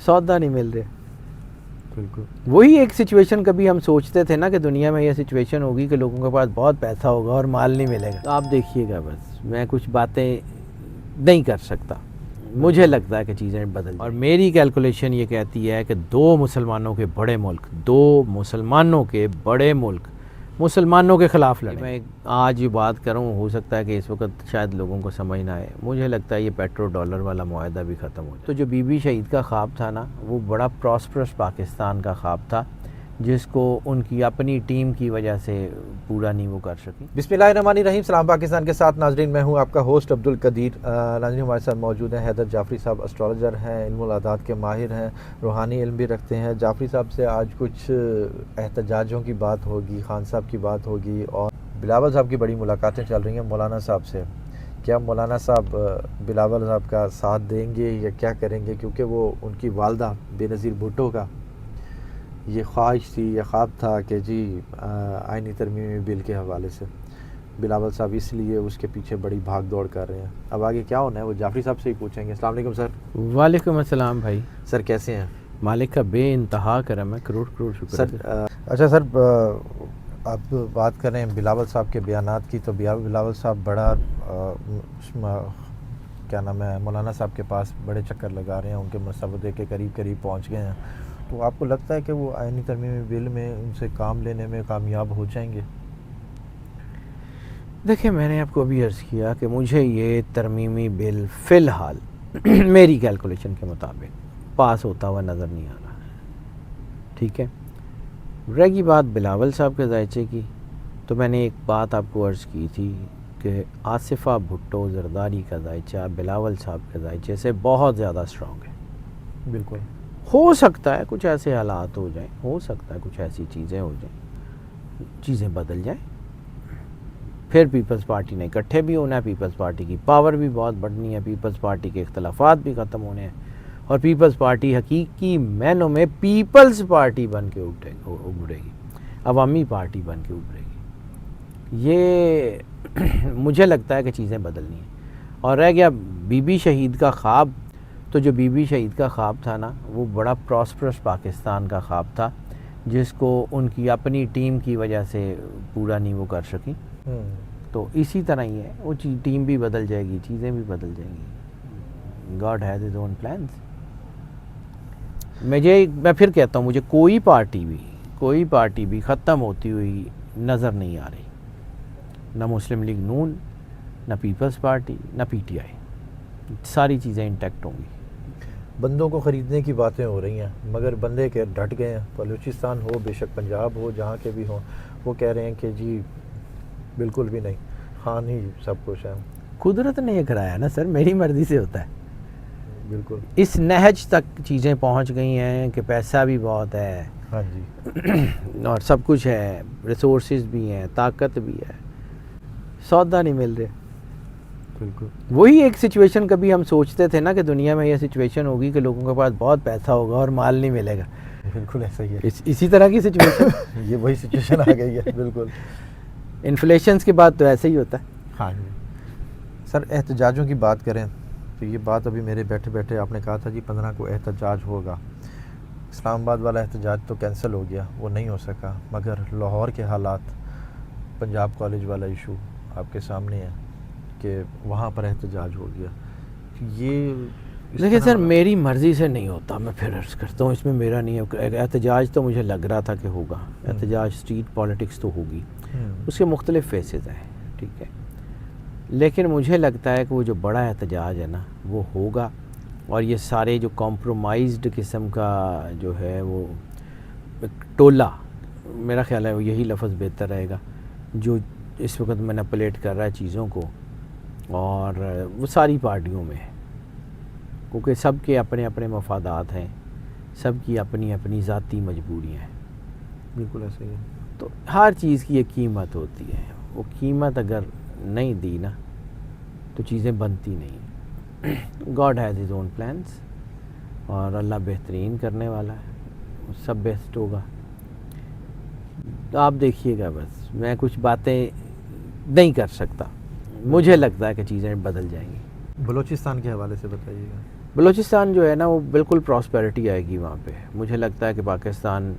سودا نہیں مل رہے. بالکل وہی ایک سچویشن کبھی ہم سوچتے تھے نا کہ دنیا میں یہ سچویشن ہوگی کہ لوگوں کے پاس بہت پیسہ ہوگا اور مال نہیں ملے گا. آپ دیکھیے گا, بس میں کچھ باتیں نہیں کر سکتا. مجھے لگتا ہے کہ چیزیں بدل جائیں. اور میری کیلکولیشن یہ کہتی ہے کہ دو مسلمانوں کے بڑے ملک مسلمانوں کے خلاف لڑیں. میں آج یہ بات کروں, ہو سکتا ہے کہ اس وقت شاید لوگوں کو سمجھ نہ آئے. مجھے لگتا ہے یہ پیٹرو ڈالر والا معاہدہ بھی ختم ہو جائے. تو جو بی بی شہید کا خواب تھا نا, وہ بڑا پراسپرس پاکستان کا خواب تھا, جس کو ان کی اپنی ٹیم کی وجہ سے پورا نہیں وہ کر سکی. بسم اللہ الرحمن الرحیم. سلام پاکستان کے ساتھ ناظرین, میں ہوں آپ کا ہوسٹ عبدالقدیر. ناظرین ہمارے ساتھ موجود ہیں حیدر جعفری صاحب, اسٹرالوجر ہیں, علم الاعداد کے ماہر ہیں, روحانی علم بھی رکھتے ہیں. جعفری صاحب سے آج کچھ احتجاجوں کی بات ہوگی, خان صاحب کی بات ہوگی, اور بلاول صاحب کی بڑی ملاقاتیں چل رہی ہیں مولانا صاحب سے. کیا مولانا صاحب بلاول صاحب کا ساتھ دیں گے یا کیا کریں گے, کیونکہ وہ ان کی والدہ بے نظیر بھٹو کا یہ خواہش تھی یا خواب تھا کہ جی آئینی ترمیمی بل کے حوالے سے بلاول صاحب اس لیے اس کے پیچھے بڑی بھاگ دوڑ کر رہے ہیں. اب آگے کیا ہونا ہے وہ جعفری صاحب سے ہی پوچھیں گے. السلام علیکم سر. وعلیکم السلام بھائی. سر کیسے ہیں؟ مالک کا بے انتہا کرم ہے, کروڑ کروڑ شکر. سر اچھا سر, آپ بات کریں بلاول صاحب کے بیانات کی, تو بلاول صاحب بڑا کیا نام ہے, مولانا صاحب کے پاس بڑے چکر لگا رہے ہیں, ان کے مسودے کے قریب پہنچ گئے ہیں. تو آپ کو لگتا ہے کہ وہ آئینی ترمیمی بل میں ان سے کام لینے میں کامیاب ہو جائیں گے؟ دیکھیں, میں نے آپ کو ابھی عرض کیا کہ مجھے یہ ترمیمی بل فی الحال میری کیلکولیشن کے مطابق پاس ہوتا ہوا نظر نہیں آ رہا. ٹھیک ہے, رہ گی بات بلاول صاحب کے ذائچے کی, تو میں نے ایک بات آپ کو عرض کی تھی کہ آصفہ بھٹو زرداری کا ذائچہ بلاول صاحب کے ذائچے سے بہت زیادہ اسٹرانگ ہے. بالکل ہو سکتا ہے کچھ ایسے حالات ہو جائیں, ہو سکتا ہے کچھ ایسی چیزیں ہو جائیں, چیزیں بدل جائیں, پھر پیپلز پارٹی نے اکٹھے بھی ہونا ہے, پیپلز پارٹی کی پاور بھی بہت بڑھنی ہے, پیپلز پارٹی کے اختلافات بھی ختم ہونے ہیں, اور پیپلز پارٹی حقیقی معنوں میں پیپلز پارٹی بن کے ابھرے گی, عوامی پارٹی بن کے ابھرے گی. یہ مجھے لگتا ہے کہ چیزیں بدلنی ہیں. اور رہ گیا بی بی شہید کا خواب, تو جو بی بی شہید کا خواب تھا نا, وہ بڑا پراسپرس پاکستان کا خواب تھا, جس کو ان کی اپنی ٹیم کی وجہ سے پورا نہیں وہ کر سکی. تو اسی طرح ہی ہے, وہ ٹیم بھی بدل جائے گی, چیزیں بھی بدل جائیں گی. God has his own plans. میں پھر کہتا ہوں, مجھے کوئی پارٹی بھی ختم ہوتی ہوئی نظر نہیں آ رہی. نہ مسلم لیگ نون, نہ پیپلز پارٹی, نہ پی ٹی آئی. ساری چیزیں انٹیکٹ ہوں گی. بندوں کو خریدنے کی باتیں ہو رہی ہیں, مگر بندے کے ڈٹ گئے ہیں. بلوچستان ہو, بے شک پنجاب ہو, جہاں کے بھی ہوں, وہ کہہ رہے ہیں کہ جی بالکل بھی نہیں, خان ہی سب کچھ ہے. قدرت نے یہ کرایا نا سر, میری مرضی سے ہوتا ہے. بالکل اس نہج تک چیزیں پہنچ گئی ہیں کہ پیسہ بھی بہت ہے, ہاں جی, اور سب کچھ ہے, ریسورسز بھی ہیں, طاقت بھی ہے, سودا نہیں مل رہے. بالکل وہی ایک سچویشن کبھی ہم سوچتے تھے نا کہ دنیا میں یہ سچویشن ہوگی کہ لوگوں کے پاس بہت پیسہ ہوگا اور مال نہیں ملے گا. بالکل ایسا ہی ہے. اسی طرح کی سچویشن یہ وہی سچویشن آ گئی ہے. بالکل انفلیشنز کے بعد تو ایسے ہی ہوتا ہے. ہاں جی. سر احتجاجوں کی بات کریں تو یہ بات ابھی میرے بیٹھے آپ نے کہا تھا جی 15 کو احتجاج ہوگا. اسلام آباد والا احتجاج تو کینسل ہو گیا, وہ نہیں ہو سکا, مگر لاہور کے حالات, پنجاب کالج والا ایشو آپ کے سامنے ہے کہ وہاں پر احتجاج ہو گیا. یہ دیکھیں سر, میری مرضی سے نہیں ہوتا, میں پھر عرض کرتا ہوں, اس میں میرا نہیں ہے. احتجاج تو مجھے لگ رہا تھا کہ ہوگا, احتجاج اسٹریٹ پالیٹکس تو ہوگی, اس کے مختلف فیسز ہیں. ٹھیک ہے, لیکن مجھے لگتا ہے کہ وہ جو بڑا احتجاج ہے نا, وہ ہوگا, اور یہ سارے جو کمپرومائزڈ قسم کا جو ہے وہ ٹولہ, میرا خیال ہے وہ یہی لفظ بہتر رہے گا, جو اس وقت مینپولیٹ کر رہا ہے چیزوں کو, اور وہ ساری پارٹیوں میں ہے, کیونکہ سب کے اپنے اپنے مفادات ہیں, سب کی اپنی اپنی ذاتی مجبوریاں ہیں. بالکل ایسے ہی ہے. تو ہر چیز کی ایک قیمت ہوتی ہے, وہ قیمت اگر نہیں دی نا تو چیزیں بنتی نہیں. God has his own plans, اور اللہ بہترین کرنے والا ہے, سب بیسٹ ہوگا. آپ دیکھیے گا, بس میں کچھ باتیں نہیں کر سکتا. مجھے لگتا ہے کہ چیزیں بدل جائیں گی. بلوچستان کے حوالے سے بتائیے گا. بلوچستان جو ہے نا وہ بالکل پراسپیرٹی آئے گی وہاں پہ. مجھے لگتا ہے کہ پاکستان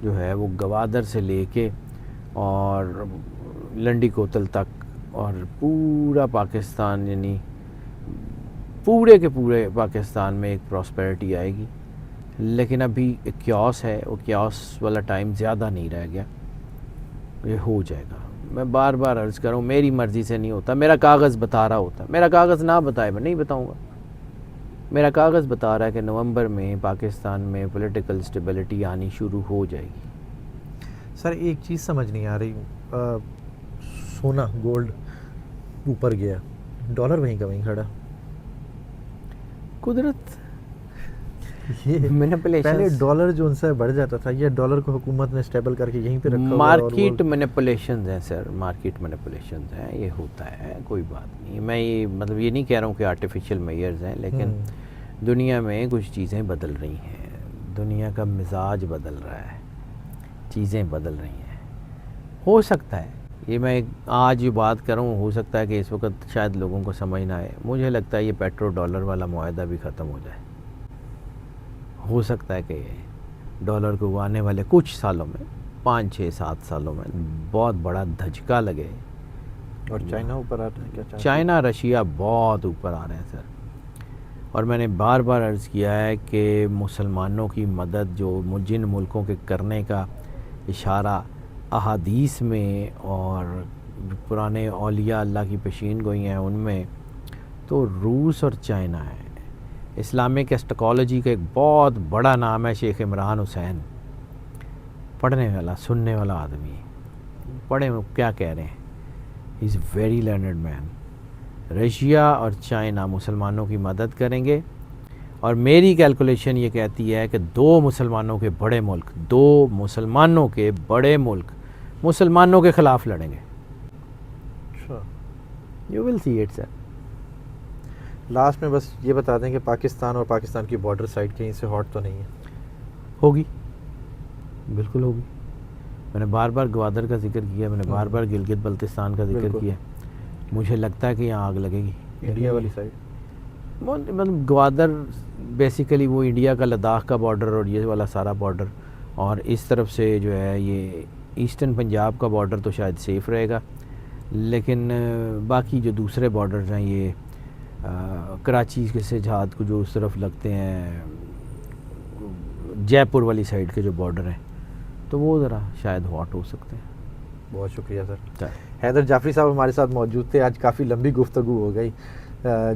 جو ہے وہ گوادر سے لے کے اور لنڈی کوتل تک اور پورا پاکستان یعنی پورے کے پورے پاکستان میں ایک پراسپیرٹی آئے گی. لیکن ابھی ایک کیوس ہے, وہ کیوس والا ٹائم زیادہ نہیں رہ گیا, یہ ہو جائے گا. میں بار بار عرض کروں, میری مرضی سے نہیں ہوتا, میرا کاغذ بتا رہا ہوتا. میرا کاغذ نہ بتائے میں نہیں بتاؤں گا. میرا کاغذ بتا رہا ہے کہ نومبر میں پاکستان میں پولیٹیکل اسٹیبلٹی آنی شروع ہو جائے گی. سر ایک چیز سمجھ نہیں آ رہی, سونا گولڈ اوپر گیا, ڈالر وہیں کا وہیں کھڑا. قدرت یہ مینیپولیشن, پہلے ڈالر جو ان سے بڑھ جاتا تھا, یہ ڈالر کو حکومت نے اسٹیبل کر کے یہیں پہ رکھا ہوا ہے. مارکیٹ مینیپولیشنز ہیں سر, مارکیٹ مینیپولیشنز ہیں, یہ ہوتا ہے, کوئی بات نہیں. میں یہ مطلب یہ نہیں کہہ رہا ہوں کہ آرٹیفیشیل میئرز ہیں, لیکن دنیا میں کچھ چیزیں بدل رہی ہیں, دنیا کا مزاج بدل رہا ہے, چیزیں بدل رہی ہیں. ہو سکتا ہے یہ میں آج یہ بات کروں, ہو سکتا ہے کہ اس وقت شاید لوگوں کو سمجھ نہ آئے. مجھے لگتا ہے یہ پیٹرو ڈالر والا معاہدہ بھی ختم ہو جائے. ہو سکتا ہے کہ ڈالر کو آنے والے کچھ سالوں میں 5 6 7 سالوں میں بہت بڑا دھچکا لگے. اور چائنا اوپر آ رہا ہے کیا؟ چائنا رشیا بہت اوپر آ رہے ہیں سر. اور میں نے بار بار عرض کیا ہے کہ مسلمانوں کی مدد جو جن ملکوں کے کرنے کا اشارہ احادیث میں اور پرانے اولیاء اللہ کی پیشین گوئی ہیں ان میں, تو روس اور چائنا ہے. اسلامک ایسٹیکالوجی کا ایک بہت بڑا نام ہے شیخ عمران حسین, پڑھنے والا سننے والا آدمی. پڑھیں کیا کہہ رہے ہیں, he is very learned man. Russia اور چائنا مسلمانوں کی مدد کریں گے, اور میری کیلکولیشن یہ کہتی ہے کہ 2 مسلمانوں کے بڑے ملک, 2 مسلمانوں کے بڑے ملک مسلمانوں کے خلاف لڑیں گے. You will see it sir. Last میں بس یہ بتا دیں کہ پاکستان اور پاکستان کی بارڈر سائڈ کہیں سے ہاٹ تو نہیں ہے؟ ہوگی, بالکل ہوگی. میں نے بار بار گوادر کا ذکر کیا, میں نے بار بار گلگت بلتستان کا ذکر کیا. مجھے لگتا ہے کہ یہاں آگ لگے گی. انڈیا والی سائڈ مطلب گوادر بیسیکلی وہ انڈیا کا لداخ کا بارڈر اور یہ والا سارا بارڈر, اور اس طرف سے جو ہے یہ ایسٹرن پنجاب کا بارڈر تو شاید سیف رہے گا. لیکن باقی جو دوسرے بارڈرز ہیں, یہ کراچی سے جہاد کو جو اس طرف لگتے ہیں, جے پور والی سائڈ کے جو بارڈر ہیں, تو وہ ذرا شاید ہاٹ ہو سکتے ہیں. بہت شکریہ سر. حیدر جعفری صاحب ہمارے ساتھ موجود تھے. آج کافی لمبی گفتگو ہو گئی.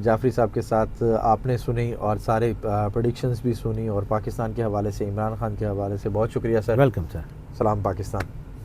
جعفری صاحب کے ساتھ آپ نے سنی اور سارے پریڈکشنز بھی سنی, اور پاکستان کے حوالے سے, عمران خان کے حوالے سے. بہت شکریہ سر. Welcome sir. سلام پاکستان.